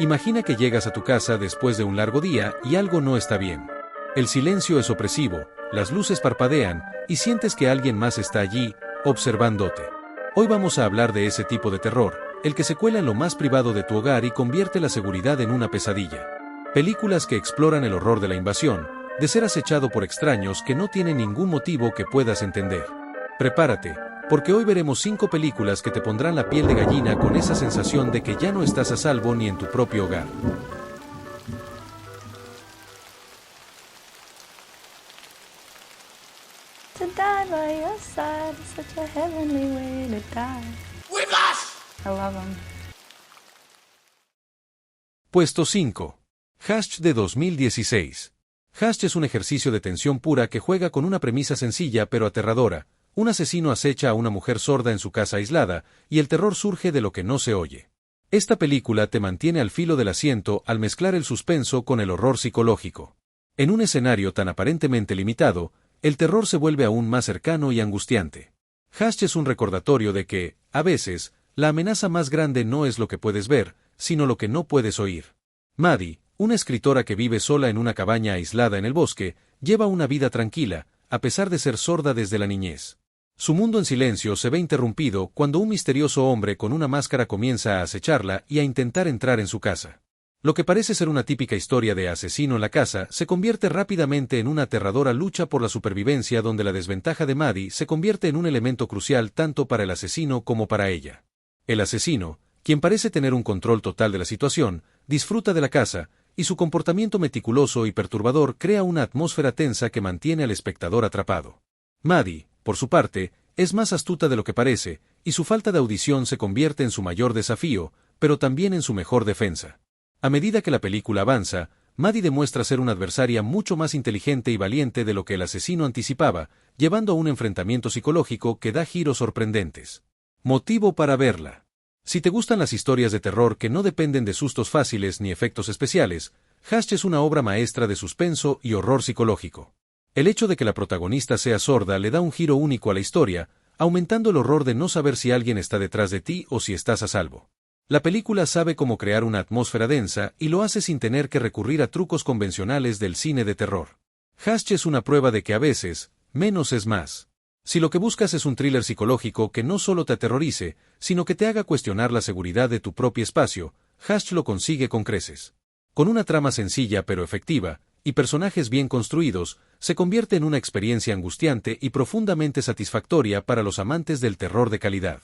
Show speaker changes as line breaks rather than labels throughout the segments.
Imagina que llegas a tu casa después de un largo día y algo no está bien. El silencio es opresivo, las luces parpadean y sientes que alguien más está allí, observándote. Hoy vamos a hablar de ese tipo de terror, el que se cuela en lo más privado de tu hogar y convierte la seguridad en una pesadilla. Películas que exploran el horror de la invasión, de ser acechado por extraños que no tienen ningún motivo que puedas entender. Prepárate, porque hoy veremos 5 películas que te pondrán la piel de gallina con esa sensación de que ya no estás a salvo ni en tu propio hogar.
To die by your side is such a heavenly way to die.
¡Whiplash!
I love him.
Puesto 5. Hush de 2016. Hush es un ejercicio de tensión pura que juega con una premisa sencilla pero aterradora. Un asesino acecha a una mujer sorda en su casa aislada, y el terror surge de lo que no se oye. Esta película te mantiene al filo del asiento al mezclar el suspenso con el horror psicológico. En un escenario tan aparentemente limitado, el terror se vuelve aún más cercano y angustiante. Hush es un recordatorio de que, a veces, la amenaza más grande no es lo que puedes ver, sino lo que no puedes oír. Maddie, una escritora que vive sola en una cabaña aislada en el bosque, lleva una vida tranquila, a pesar de ser sorda desde la niñez. Su mundo en silencio se ve interrumpido cuando un misterioso hombre con una máscara comienza a acecharla y a intentar entrar en su casa. Lo que parece ser una típica historia de asesino en la casa se convierte rápidamente en una aterradora lucha por la supervivencia donde la desventaja de Maddie se convierte en un elemento crucial tanto para el asesino como para ella. El asesino, quien parece tener un control total de la situación, disfruta de la casa, y su comportamiento meticuloso y perturbador crea una atmósfera tensa que mantiene al espectador atrapado. Maddie, por su parte, es más astuta de lo que parece, y su falta de audición se convierte en su mayor desafío, pero también en su mejor defensa. A medida que la película avanza, Maddie demuestra ser una adversaria mucho más inteligente y valiente de lo que el asesino anticipaba, llevando a un enfrentamiento psicológico que da giros sorprendentes. Motivo para verla. Si te gustan las historias de terror que no dependen de sustos fáciles ni efectos especiales, Hush es una obra maestra de suspenso y horror psicológico. El hecho de que la protagonista sea sorda le da un giro único a la historia, aumentando el horror de no saber si alguien está detrás de ti o si estás a salvo. La película sabe cómo crear una atmósfera densa y lo hace sin tener que recurrir a trucos convencionales del cine de terror. Hush es una prueba de que a veces, menos es más. Si lo que buscas es un thriller psicológico que no solo te aterrorice, sino que te haga cuestionar la seguridad de tu propio espacio, Hush lo consigue con creces. Con una trama sencilla pero efectiva, y personajes bien construidos, se convierte en una experiencia angustiante y profundamente satisfactoria para los amantes del terror de calidad.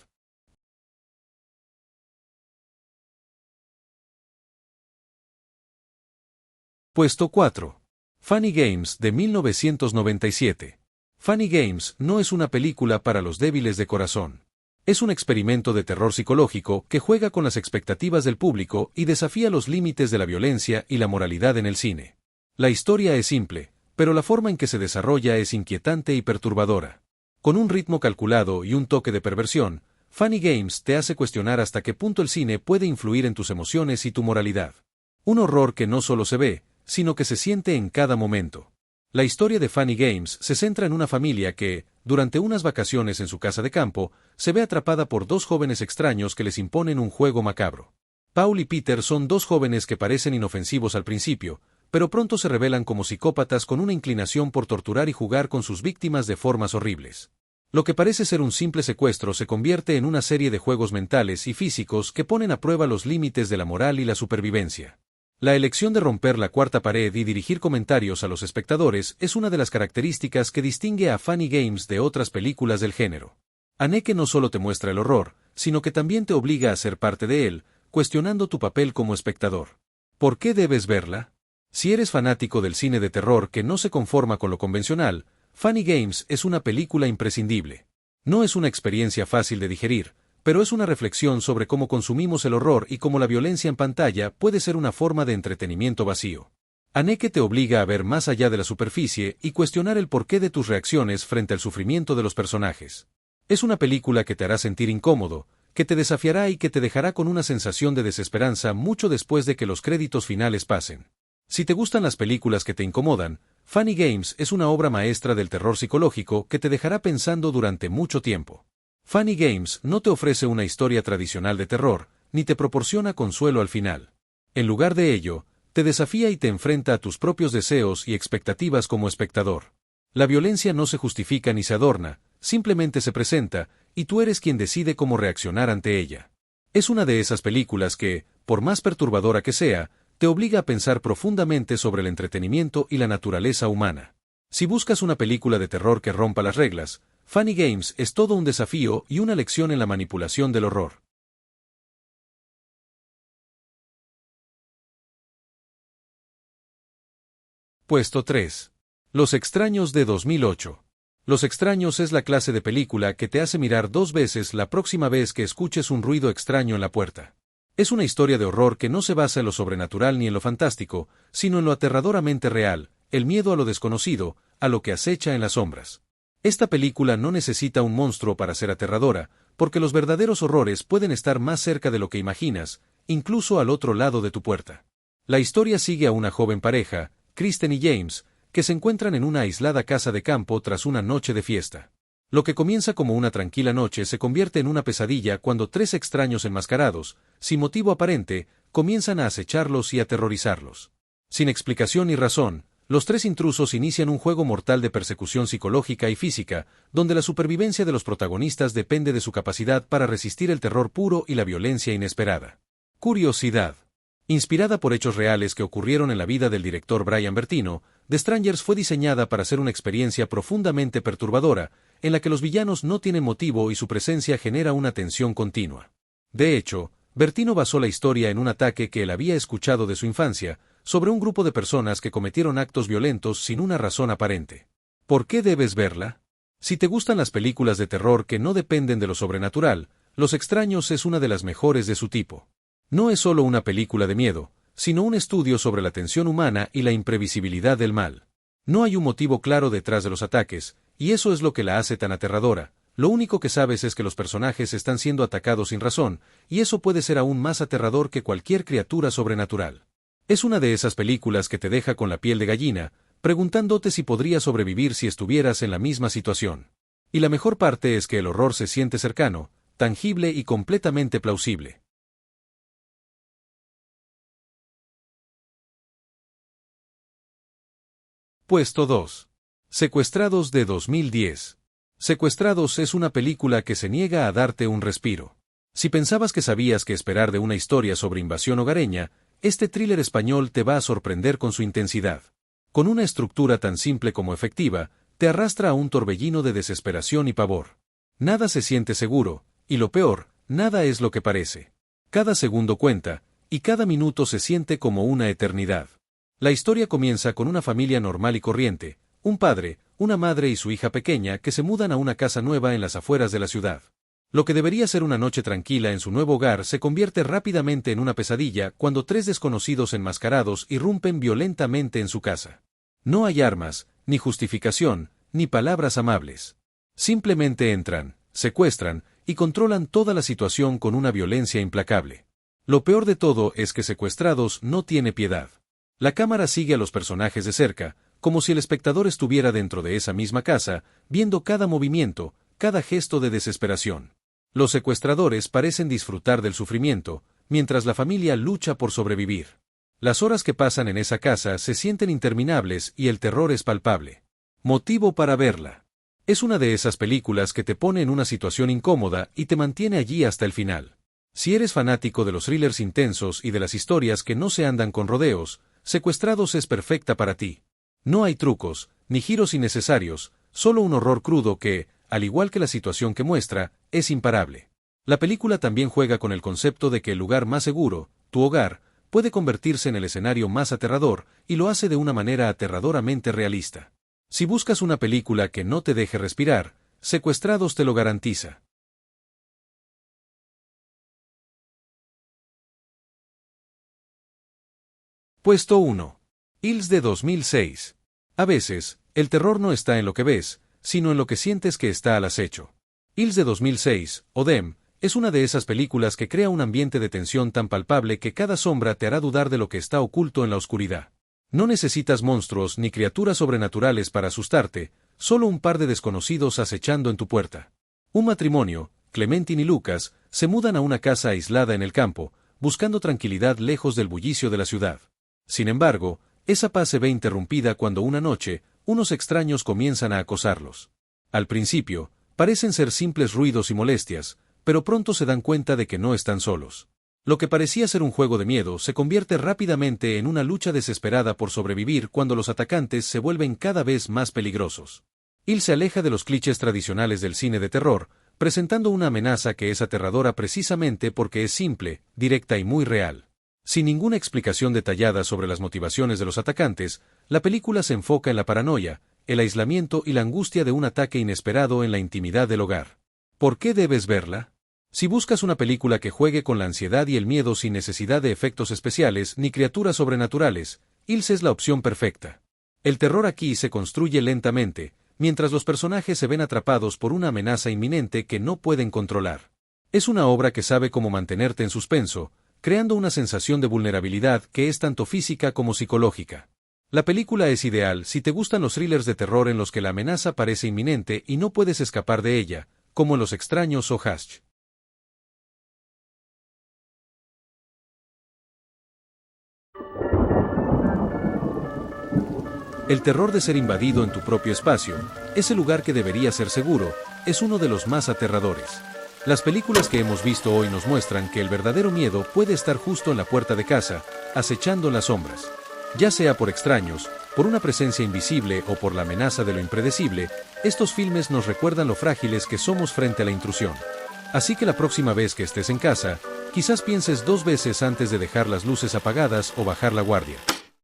Puesto 4. Funny Games de 1997. Funny Games no es una película para los débiles de corazón. Es un experimento de terror psicológico que juega con las expectativas del público y desafía los límites de la violencia y la moralidad en el cine. La historia es simple, pero la forma en que se desarrolla es inquietante y perturbadora. Con un ritmo calculado y un toque de perversión, Funny Games te hace cuestionar hasta qué punto el cine puede influir en tus emociones y tu moralidad. Un horror que no solo se ve, sino que se siente en cada momento. La historia de Funny Games se centra en una familia que, durante unas vacaciones en su casa de campo, se ve atrapada por 2 jóvenes extraños que les imponen un juego macabro. Paul y Peter son 2 jóvenes que parecen inofensivos al principio, pero pronto se revelan como psicópatas con una inclinación por torturar y jugar con sus víctimas de formas horribles. Lo que parece ser un simple secuestro se convierte en una serie de juegos mentales y físicos que ponen a prueba los límites de la moral y la supervivencia. La elección de romper la cuarta pared y dirigir comentarios a los espectadores es una de las características que distingue a Funny Games de otras películas del género. Haneke no solo te muestra el horror, sino que también te obliga a ser parte de él, cuestionando tu papel como espectador. ¿Por qué debes verla? Si eres fanático del cine de terror que no se conforma con lo convencional, Funny Games es una película imprescindible. No es una experiencia fácil de digerir, pero es una reflexión sobre cómo consumimos el horror y cómo la violencia en pantalla puede ser una forma de entretenimiento vacío. Haneke te obliga a ver más allá de la superficie y cuestionar el porqué de tus reacciones frente al sufrimiento de los personajes. Es una película que te hará sentir incómodo, que te desafiará y que te dejará con una sensación de desesperanza mucho después de que los créditos finales pasen. Si te gustan las películas que te incomodan, Funny Games es una obra maestra del terror psicológico que te dejará pensando durante mucho tiempo. Funny Games no te ofrece una historia tradicional de terror, ni te proporciona consuelo al final. En lugar de ello, te desafía y te enfrenta a tus propios deseos y expectativas como espectador. La violencia no se justifica ni se adorna, simplemente se presenta, y tú eres quien decide cómo reaccionar ante ella. Es una de esas películas que, por más perturbadora que sea, te obliga a pensar profundamente sobre el entretenimiento y la naturaleza humana. Si buscas una película de terror que rompa las reglas, Funny Games es todo un desafío y una lección en la manipulación del horror. Puesto 3. Los extraños de 2008. Los extraños es la clase de película que te hace mirar 2 veces la próxima vez que escuches un ruido extraño en la puerta. Es una historia de horror que no se basa en lo sobrenatural ni en lo fantástico, sino en lo aterradoramente real, el miedo a lo desconocido, a lo que acecha en las sombras. Esta película no necesita un monstruo para ser aterradora, porque los verdaderos horrores pueden estar más cerca de lo que imaginas, incluso al otro lado de tu puerta. La historia sigue a una joven pareja, Kristen y James, que se encuentran en una aislada casa de campo tras una noche de fiesta. Lo que comienza como una tranquila noche se convierte en una pesadilla cuando 3 extraños enmascarados, sin motivo aparente, comienzan a acecharlos y aterrorizarlos. Sin explicación ni razón, los 3 intrusos inician un juego mortal de persecución psicológica y física, donde la supervivencia de los protagonistas depende de su capacidad para resistir el terror puro y la violencia inesperada. Curiosidad. Inspirada por hechos reales que ocurrieron en la vida del director Brian Bertino, The Strangers fue diseñada para ser una experiencia profundamente perturbadora, en la que los villanos no tienen motivo y su presencia genera una tensión continua. De hecho, Bertino basó la historia en un ataque que él había escuchado de su infancia, sobre un grupo de personas que cometieron actos violentos sin una razón aparente. ¿Por qué debes verla? Si te gustan las películas de terror que no dependen de lo sobrenatural, Los Extraños es una de las mejores de su tipo. No es solo una película de miedo, sino un estudio sobre la tensión humana y la imprevisibilidad del mal. No hay un motivo claro detrás de los ataques, y eso es lo que la hace tan aterradora. Lo único que sabes es que los personajes están siendo atacados sin razón, y eso puede ser aún más aterrador que cualquier criatura sobrenatural. Es una de esas películas que te deja con la piel de gallina, preguntándote si podrías sobrevivir si estuvieras en la misma situación. Y la mejor parte es que el horror se siente cercano, tangible y completamente plausible. Puesto 2. Secuestrados de 2010. Secuestrados es una película que se niega a darte un respiro. Si pensabas que sabías qué esperar de una historia sobre invasión hogareña, este thriller español te va a sorprender con su intensidad. Con una estructura tan simple como efectiva, te arrastra a un torbellino de desesperación y pavor. Nada se siente seguro, y lo peor, nada es lo que parece. Cada segundo cuenta, y cada minuto se siente como una eternidad. La historia comienza con una familia normal y corriente, un padre, una madre y su hija pequeña que se mudan a una casa nueva en las afueras de la ciudad. Lo que debería ser una noche tranquila en su nuevo hogar se convierte rápidamente en una pesadilla cuando 3 desconocidos enmascarados irrumpen violentamente en su casa. No hay armas, ni justificación, ni palabras amables. Simplemente entran, secuestran y controlan toda la situación con una violencia implacable. Lo peor de todo es que Secuestrados no tiene piedad. La cámara sigue a los personajes de cerca, como si el espectador estuviera dentro de esa misma casa, viendo cada movimiento, cada gesto de desesperación. Los secuestradores parecen disfrutar del sufrimiento, mientras la familia lucha por sobrevivir. Las horas que pasan en esa casa se sienten interminables y el terror es palpable. Motivo para verla. Es una de esas películas que te pone en una situación incómoda y te mantiene allí hasta el final. Si eres fanático de los thrillers intensos y de las historias que no se andan con rodeos, Secuestrados es perfecta para ti. No hay trucos, ni giros innecesarios, solo un horror crudo que, al igual que la situación que muestra, es imparable. La película también juega con el concepto de que el lugar más seguro, tu hogar, puede convertirse en el escenario más aterrador, y lo hace de una manera aterradoramente realista. Si buscas una película que no te deje respirar, Secuestrados te lo garantiza. Puesto 1. Hills de 2006. A veces, el terror no está en lo que ves, sino en lo que sientes que está al acecho. Hills de 2006, o Them, es una de esas películas que crea un ambiente de tensión tan palpable que cada sombra te hará dudar de lo que está oculto en la oscuridad. No necesitas monstruos ni criaturas sobrenaturales para asustarte, solo un par de desconocidos acechando en tu puerta. Un matrimonio, Clementine y Lucas, se mudan a una casa aislada en el campo, buscando tranquilidad lejos del bullicio de la ciudad. Sin embargo, esa paz se ve interrumpida cuando una noche, unos extraños comienzan a acosarlos. Al principio, parecen ser simples ruidos y molestias, pero pronto se dan cuenta de que no están solos. Lo que parecía ser un juego de miedo se convierte rápidamente en una lucha desesperada por sobrevivir cuando los atacantes se vuelven cada vez más peligrosos. Hill se aleja de los clichés tradicionales del cine de terror, presentando una amenaza que es aterradora precisamente porque es simple, directa y muy real. Sin ninguna explicación detallada sobre las motivaciones de los atacantes, la película se enfoca en la paranoia, el aislamiento y la angustia de un ataque inesperado en la intimidad del hogar. ¿Por qué debes verla? Si buscas una película que juegue con la ansiedad y el miedo sin necesidad de efectos especiales ni criaturas sobrenaturales, Hills es la opción perfecta. El terror aquí se construye lentamente, mientras los personajes se ven atrapados por una amenaza inminente que no pueden controlar. Es una obra que sabe cómo mantenerte en suspenso, creando una sensación de vulnerabilidad que es tanto física como psicológica. La película es ideal si te gustan los thrillers de terror en los que la amenaza parece inminente y no puedes escapar de ella, como Los Extraños o Hush. El terror de ser invadido en tu propio espacio, ese lugar que debería ser seguro, es uno de los más aterradores. Las películas que hemos visto hoy nos muestran que el verdadero miedo puede estar justo en la puerta de casa, acechando en las sombras. Ya sea por extraños, por una presencia invisible o por la amenaza de lo impredecible, estos filmes nos recuerdan lo frágiles que somos frente a la intrusión. Así que la próxima vez que estés en casa, quizás pienses 2 veces antes de dejar las luces apagadas o bajar la guardia.